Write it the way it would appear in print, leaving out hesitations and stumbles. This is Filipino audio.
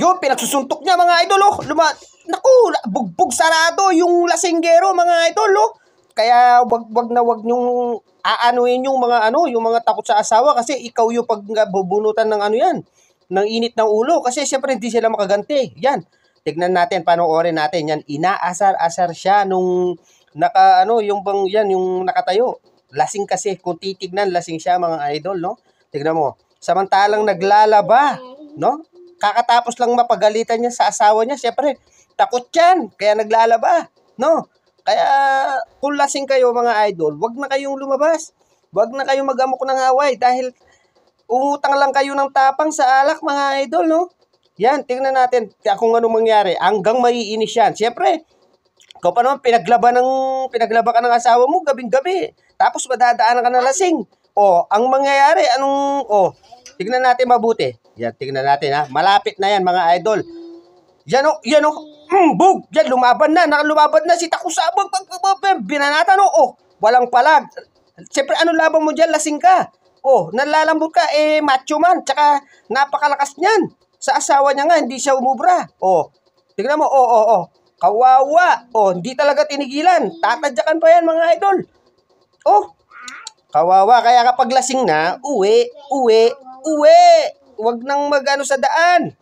Yun, pinagsusuntok niya mga idol, oh. Naku, bugbog sarado yung lasinggero mga idol, oh. Kaya wag nyong aanuin yung mga yung mga takot sa asawa kasi ikaw yung pag bubunutan ng yan, ng init ng ulo kasi syempre hindi sila makaganti. Yan. Tignan natin, panoorin natin yan. Inaasar-asar siya nung yung bang yan, yung nakatayo. Lasing kasi, kung titignan, lasing siya mga idol, no? Tignan mo. Samantalang naglalaba, no? Kakatapos lang mapagalitan niya sa asawa niya, syempre, takot yan, kaya naglalaba, no? Kaya, kung lasing kayo mga idol, wag na kayong lumabas. Wag na kayong mag-amok ng away dahil umutang lang kayo ng tapang sa alak mga idol, no? Yan, tingnan natin kung ano mangyari. Hanggang maiinis yan. Syempre, ikaw pa naman, pinaglaba ka ng asawa mo gabing-gabi. Tapos madadaanan ka ng lasing. Ang mangyayari, tignan natin mabuti. Yan, tignan natin ha. Malapit na yan mga idol. Yan bug! Yan, lumaban na. Nakalumaban na si Takusabog. Binanatan walang palag. Siyempre, anong laban mo dyan? Lasing ka. Nalalambot ka, macho man. Tsaka, napakalakas niyan. Sa asawa niya nga, hindi siya umubra. Tignan mo, kawawa. Hindi talaga tinigilan. Tatadyakan pa yan, mga idol. Kawawa. Kaya kapag lasing na, uwi. Huwag nang magano sa daan.